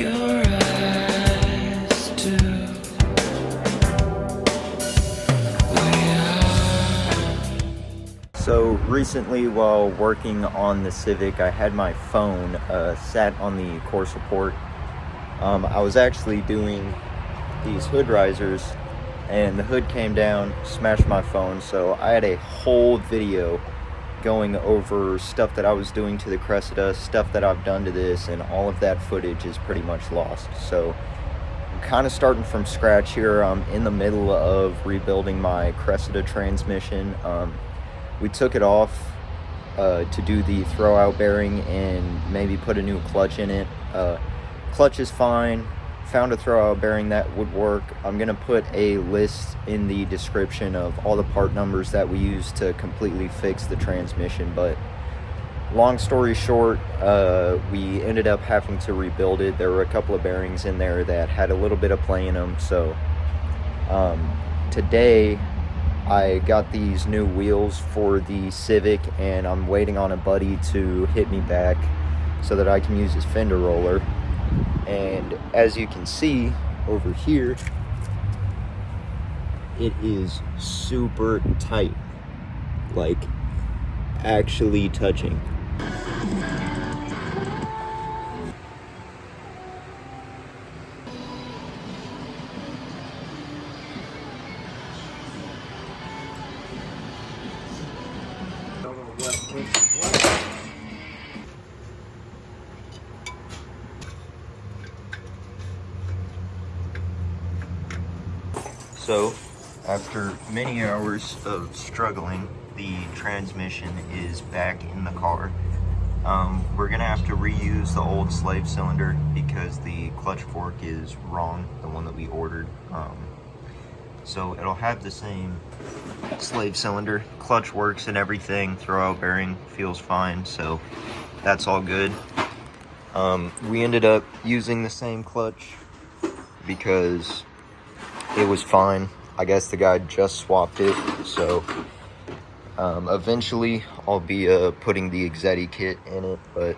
your eyes too. So recently while working on the Civic, I had my phone sat on the core support. I was actually doing these hood risers and the hood came down, smashed my phone, so I had a whole video going over stuff that I was doing to the Cressida, stuff that I've done to this, and all of that footage is pretty much lost. So I'm kind of starting from scratch here. I'm in the middle of rebuilding my Cressida transmission. We took it off to do the throwout bearing and maybe put a new clutch in it. Clutch is fine. Found a throwout bearing that would work. I'm gonna put a list in the description of all the part numbers that we use to completely fix the transmission, but long story short, we ended up having to rebuild it. There were a couple of bearings in there that had a little bit of play in them, so today I got these new wheels for the Civic and I'm waiting on a buddy to hit me back so that I can use his fender roller. And as you can see over here, it is super tight, like actually touching. So, after many hours of struggling, the transmission is back in the car. We're gonna have to reuse the old slave cylinder because the clutch fork is wrong, the one that we ordered. So it'll have the same slave cylinder, clutch works and everything, throwout bearing feels fine, so that's all good. We ended up using the same clutch because it was fine. I guess the guy just swapped it, so eventually I'll be putting the Exedy kit in it, but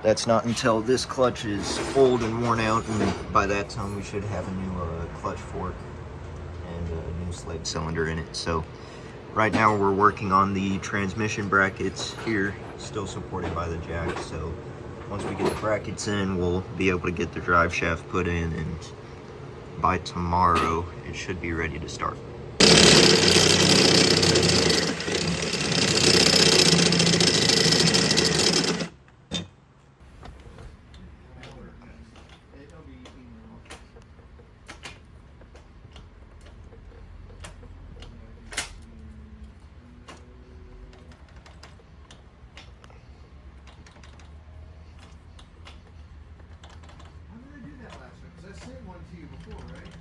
that's not until this clutch is old and worn out, and by that time we should have a new clutch fork and a new slave cylinder in it. So right now we're working on the transmission brackets here, still supported by the jack, so once we get the brackets in, we'll be able to get the drive shaft put in, and by tomorrow it should be ready to start.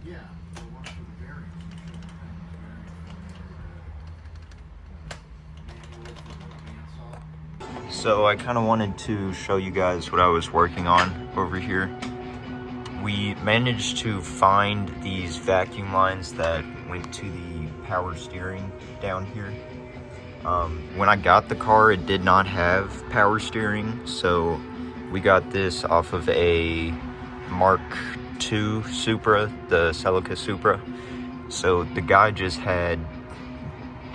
Yeah, the one for the bearings. So I kind of wanted to show you guys what I was working on over here. We managed to find these vacuum lines that went to the power steering down here. When I got the car, it did not have power steering, so we got this off of a Mark II Supra, the Celica Supra. So the guy just had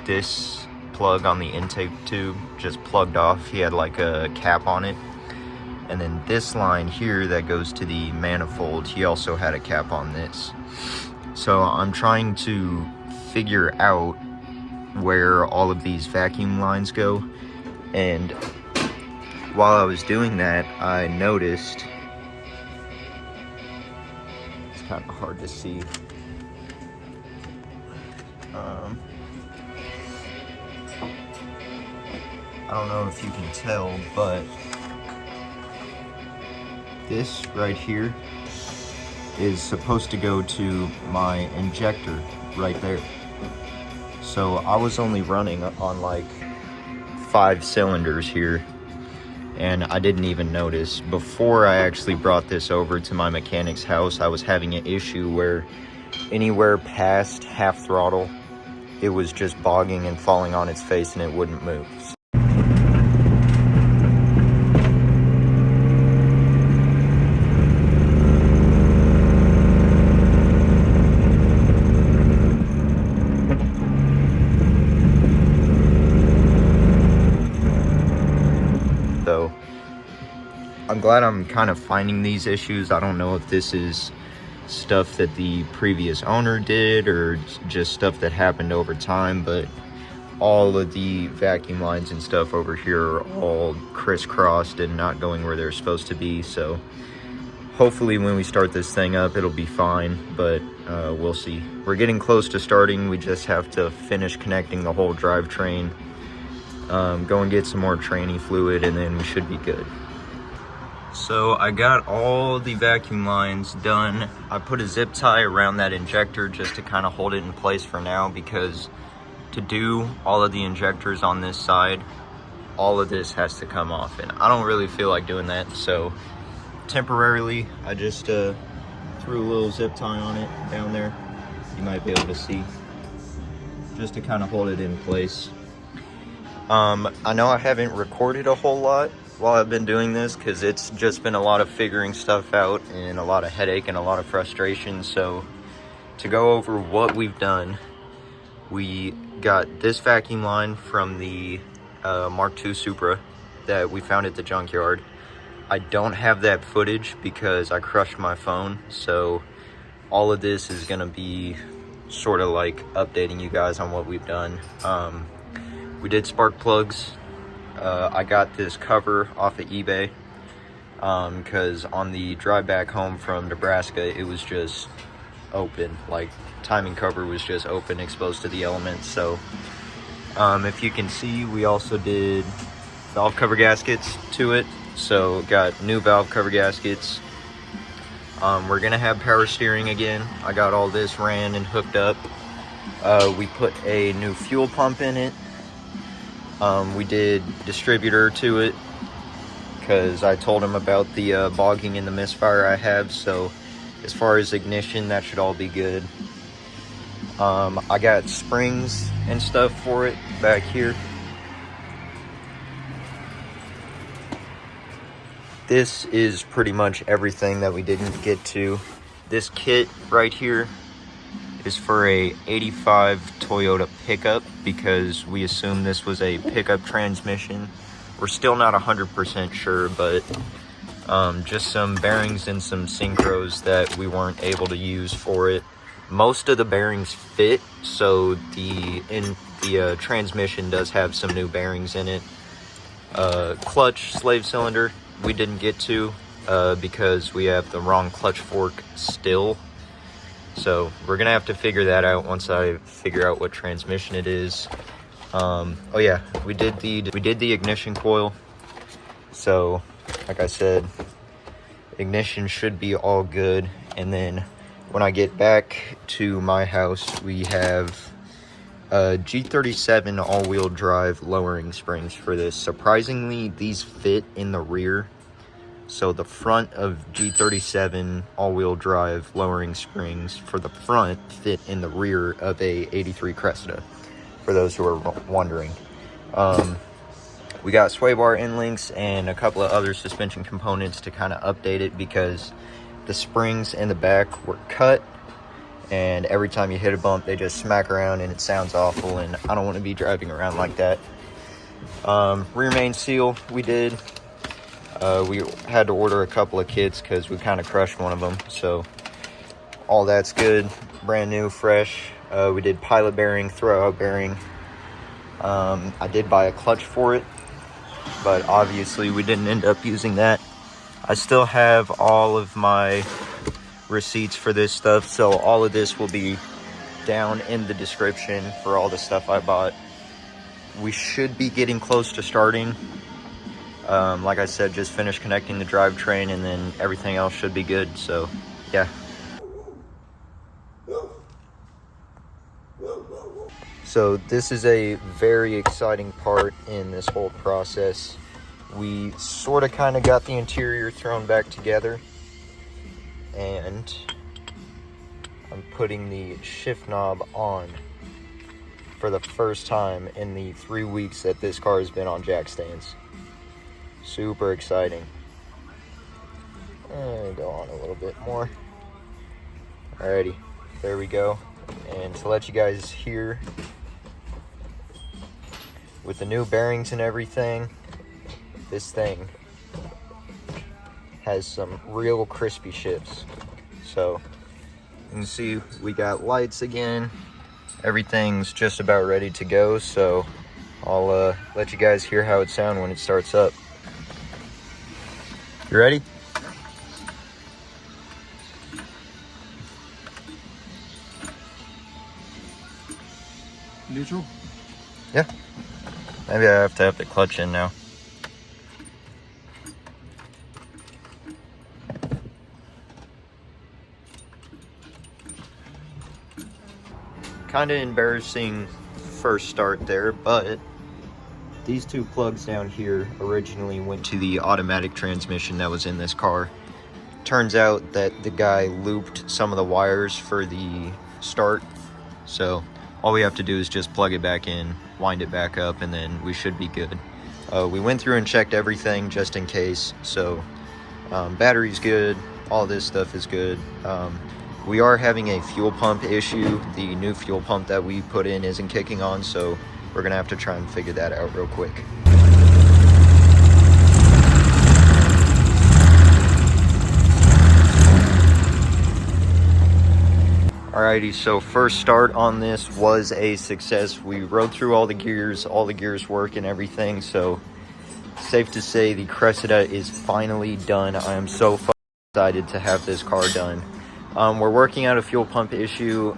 this plug on the intake tube just plugged off. He had like a cap on it, and then this line here that goes to the manifold, he also had a cap on this. So I'm trying to figure out where all of these vacuum lines go, and while I was doing that, I noticed, it's kind of hard to see, I don't know if you can tell, but this right here is supposed to go to my injector right there. So I was only running on like 5 cylinders here, and I didn't even notice. Before I actually brought this over to my mechanic's house, I was having an issue where anywhere past half throttle, it was just bogging and falling on its face and it wouldn't move. I'm glad I'm kind of finding these issues. I don't know if this is stuff that the previous owner did or just stuff that happened over time, but all of the vacuum lines and stuff over here are all crisscrossed and not going where they're supposed to be. So hopefully when we start this thing up, it'll be fine, but we'll see. We're getting close to starting. We just have to finish connecting the whole drivetrain, go and get some more tranny fluid, and then we should be good. So I got all the vacuum lines done. I put a zip tie around that injector just to kind of hold it in place for now, because to do all of the injectors on this side, all of this has to come off, and I don't really feel like doing that. So temporarily, I just threw a little zip tie on it down there. You might be able to see, just to kind of hold it in place. I know I haven't recorded a whole lot while I've been doing this, because it's just been a lot of figuring stuff out and a lot of headache and a lot of frustration. So to go over what we've done, we got this vacuum line from the Mark II Supra that we found at the junkyard. I don't have that footage because I crushed my phone, so all of this is gonna be sort of like updating you guys on what we've done. We did spark plugs. I got this cover off of eBay because on the drive back home from Nebraska, it was just open, like timing cover was just open, exposed to the elements. So if you can see, we also did valve cover gaskets to it. So got new valve cover gaskets. We're gonna have power steering again. I got all this ran and hooked up. We put a new fuel pump in it. We did distributor to it because I told him about the bogging and the misfire I have. So as far as ignition, that should all be good. I got springs and stuff for it back here. This is pretty much everything that we didn't get to. This kit right here is for a 85 Toyota pickup, because we assume this was a pickup transmission. We're still not 100% sure, but just some bearings and some synchros that we weren't able to use for it. Most of the bearings fit, so the transmission does have some new bearings in it. Clutch slave cylinder we didn't get to because we have the wrong clutch fork still. So we're gonna have to figure that out once I figure out what transmission it is. Oh yeah, we did the ignition coil. So like I said, ignition should be all good. And then when I get back to my house, we have G37 all-wheel drive lowering springs for this. Surprisingly, these fit in the rear. So the front of G37 all-wheel drive lowering springs for the front fit in the rear of a 83 Cressida, for those who are wondering. We got sway bar end links and a couple of other suspension components to kind of update it, because the springs in the back were cut, and every time you hit a bump, they just smack around and it sounds awful, and I don't want to be driving around like that. Rear main seal we did. We had to order a couple of kits because we kind of crushed one of them, so all that's good, brand new, fresh. We did pilot bearing, throwout bearing. I did buy a clutch for it, but obviously we didn't end up using that. I still have all of my receipts for this stuff, so all of this will be down in the description for all the stuff I bought. We should be getting close to starting. Like I said, just finished connecting the drivetrain, and then everything else should be good. So yeah. So this is a very exciting part in this whole process. We sort of kind of got the interior thrown back together, and I'm putting the shift knob on for the first time in the 3 weeks that this car has been on jack stands. Super exciting. Go on a little bit more. Alrighty, there we go. And to let you guys hear, with the new bearings and everything, this thing has some real crispy shifts. So you can see we got lights again. Everything's just about ready to go, so I'll let you guys hear how it sounds when it starts up. You ready? Neutral? Yeah. Maybe I have to have the clutch in now. Kind of embarrassing first start there, but these two plugs down here originally went to the automatic transmission that was in this car. Turns out that the guy looped some of the wires for the start, so all we have to do is just plug it back in, wind it back up, and then we should be good. We went through and checked everything just in case, so battery's good, all this stuff is good. We are having a fuel pump issue. The new fuel pump that we put in isn't kicking on, so we're gonna have to try and figure that out real quick. Alrighty, so first start on this was a success. We rode through all the gears work and everything, so safe to say the Cressida is finally done. I am so excited to have this car done. We're working out a fuel pump issue.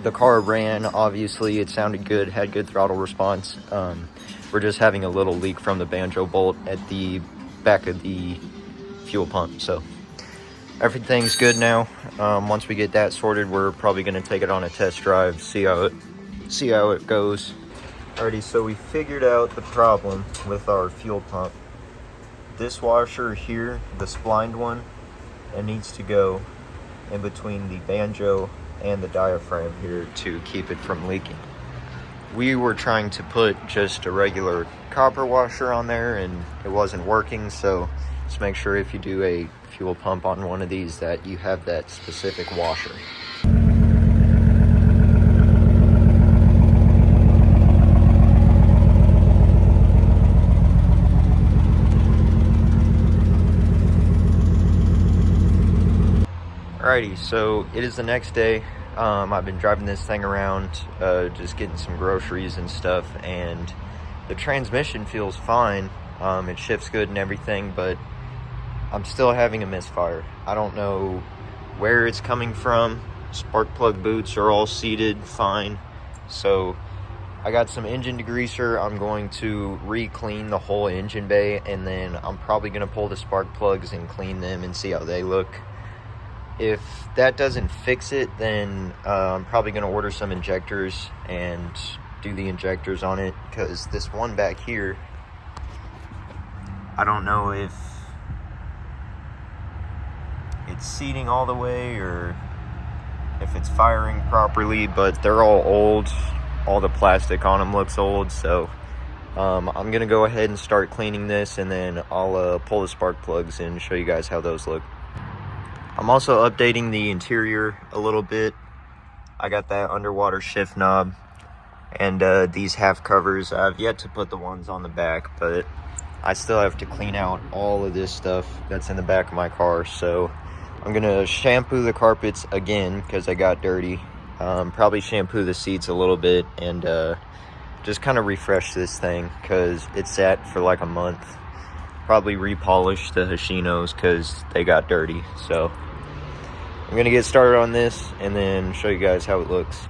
The car ran, obviously, it sounded good, had good throttle response. We're just having a little leak from the banjo bolt at the back of the fuel pump, so everything's good now. Once we get that sorted, we're probably going to take it on a test drive, see how it goes. Alrighty, so we figured out the problem with our fuel pump. This washer here, the splined one, it needs to go in between the banjo and the diaphragm here to keep it from leaking. We were trying to put just a regular copper washer on there and it wasn't working, so just make sure if you do a fuel pump on one of these that you have that specific washer. Alrighty, so it is the next day. I've been driving this thing around, just getting some groceries and stuff, and the transmission feels fine. It shifts good and everything, but I'm still having a misfire. I don't know where it's coming from. Spark plug boots are all seated fine. So I got some engine degreaser. I'm going to re-clean the whole engine bay, and then I'm probably going to pull the spark plugs and clean them and see how they look. If that doesn't fix it, then I'm probably going to order some injectors and do the injectors on it, because this one back here, I don't know if it's seating all the way or if it's firing properly, but they're all old. All the plastic on them looks old, so I'm gonna go ahead and start cleaning this, and then I'll pull the spark plugs and show you guys how those look. I'm also updating the interior a little bit. I got that underwater shift knob and these half covers. I've yet to put the ones on the back, but I still have to clean out all of this stuff that's in the back of my car. So I'm gonna shampoo the carpets again because I got dirty. Probably shampoo the seats a little bit and just kind of refresh this thing because it sat for like a month. Probably repolish the Hoshinos because they got dirty. So I'm gonna get started on this and then show you guys how it looks.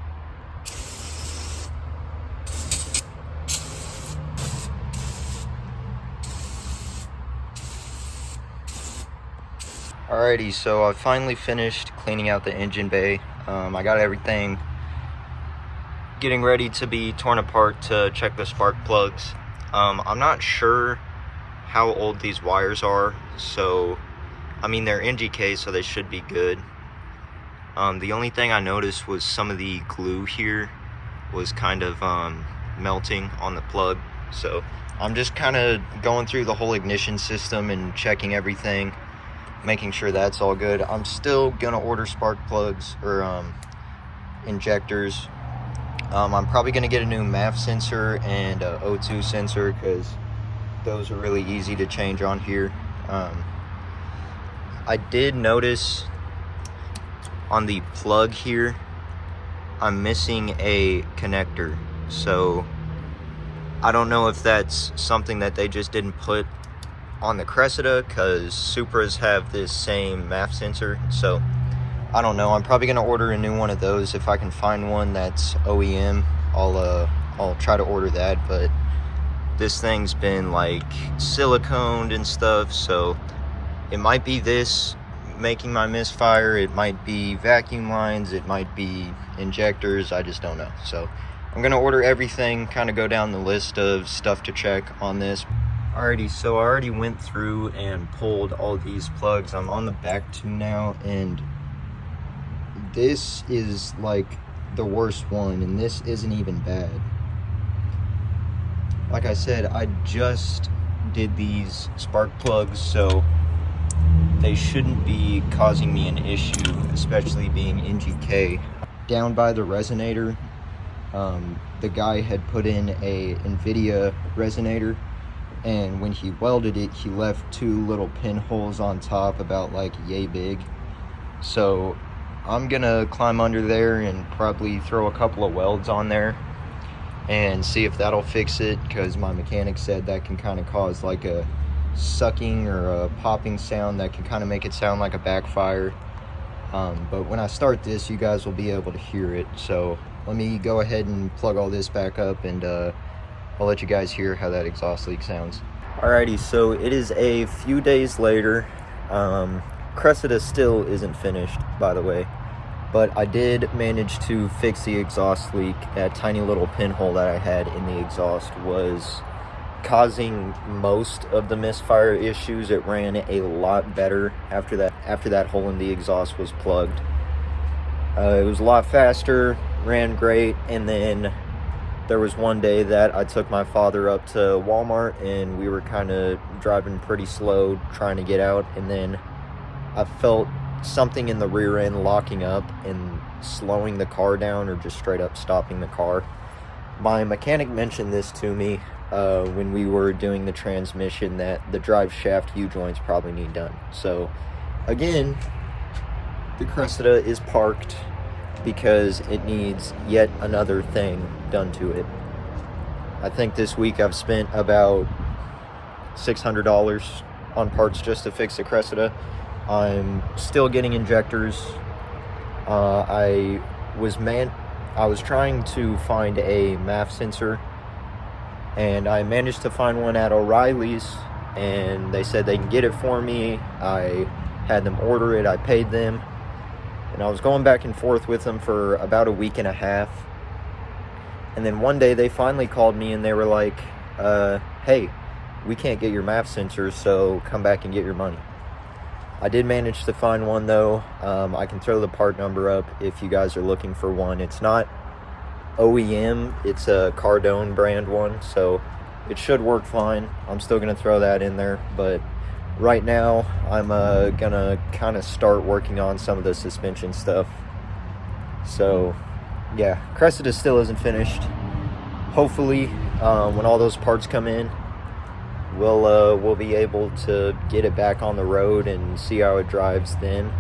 Alrighty, so I finally finished cleaning out the engine bay. I got everything getting ready to be torn apart to check the spark plugs. I'm not sure how old these wires are, so I mean they're NGK, so they should be good. The only thing I noticed was some of the glue here was kind of melting on the plug, so I'm just kind of going through the whole ignition system and checking everything, making sure that's all good. I'm still gonna order spark plugs or injectors. I'm probably gonna get a new MAF sensor and a O2 sensor because those are really easy to change on here. I did notice on the plug here, I'm missing a connector. So I don't know if that's something that they just didn't put on the Cressida, because Supras have this same MAF sensor. So I don't know. I'm probably gonna order a new one of those. If I can find one that's OEM, I'll try to order that. But this thing's been like siliconed and stuff, so it might be this making my misfire, it might be vacuum lines, it might be injectors, I just don't know. So I'm gonna order everything, kind of go down the list of stuff to check on this. Alrighty, so I already went through and pulled all these plugs. I'm on the back two now, and this is like the worst one, and this isn't even bad. Like I said, I just did these spark plugs, so they shouldn't be causing me an issue, especially being NGK. Down by the resonator, the guy had put in a NVIDIA resonator, and when he welded it, he left two little pinholes on top about like yay big. So I'm gonna climb under there and probably throw a couple of welds on there and see if that'll fix it, because my mechanic said that can kind of cause like a sucking or a popping sound that can kind of make it sound like a backfire. But when I start this, you guys will be able to hear it. So let me go ahead and plug all this back up, and I'll let you guys hear how that exhaust leak sounds. Alrighty, so it is a few days later. Cressida still isn't finished, by the way, but I did manage to fix the exhaust leak. That tiny little pinhole that I had in the exhaust was causing most of the misfire issues. It ran a lot better after that hole in the exhaust was plugged. It was a lot faster, ran great. And then there was one day that I took my father up to Walmart, and we were kind of driving pretty slow trying to get out, and then I felt something in the rear end locking up and slowing the car down, or just straight up stopping the car. My mechanic mentioned this to me when we were doing the transmission, that the drive shaft U-joints probably need done. So again, the Cressida is parked because it needs yet another thing done to it. I think this week I've spent about $600 on parts just to fix the Cressida. I'm still getting injectors. I was trying to find a MAF sensor, and I managed to find one at O'Reilly's, and they said they can get it for me. I had them order it, I paid them, and I was going back and forth with them for about a week and a half. And then one day they finally called me, and they were like, hey, we can't get your MAF sensor, so come back and get your money. I did manage to find one though. I can throw the part number up if you guys are looking for one. It's not OEM, it's a Cardone brand one, so it should work fine. I'm still gonna throw that in there, but right now I'm gonna kind of start working on some of the suspension stuff. So yeah, Cressida still isn't finished. Hopefully when all those parts come in, we'll be able to get it back on the road and see how it drives then.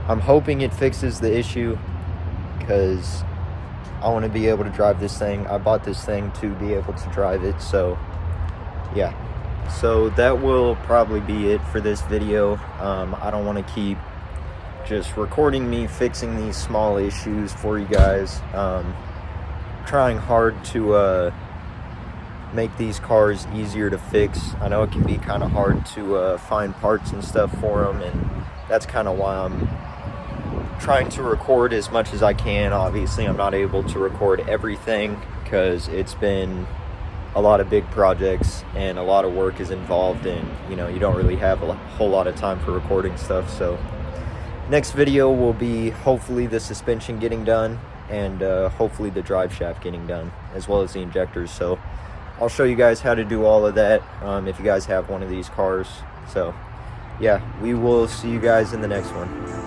I'm hoping it fixes the issue, because I want to be able to drive this thing. I bought this thing to be able to drive it. So yeah, so that will probably be it for this video. I don't want to keep just recording me fixing these small issues for you guys. Trying hard to make these cars easier to fix. I know it can be kind of hard to find parts and stuff for them, and that's kind of why I'm trying to record as much as I can. Obviously I'm not able to record everything because it's been a lot of big projects and a lot of work is involved, and you don't really have a whole lot of time for recording stuff. So next video will be hopefully the suspension getting done, and hopefully the drive shaft getting done, as well as the injectors. So I'll show you guys how to do all of that if you guys have one of these cars. So yeah, we will see you guys in the next one.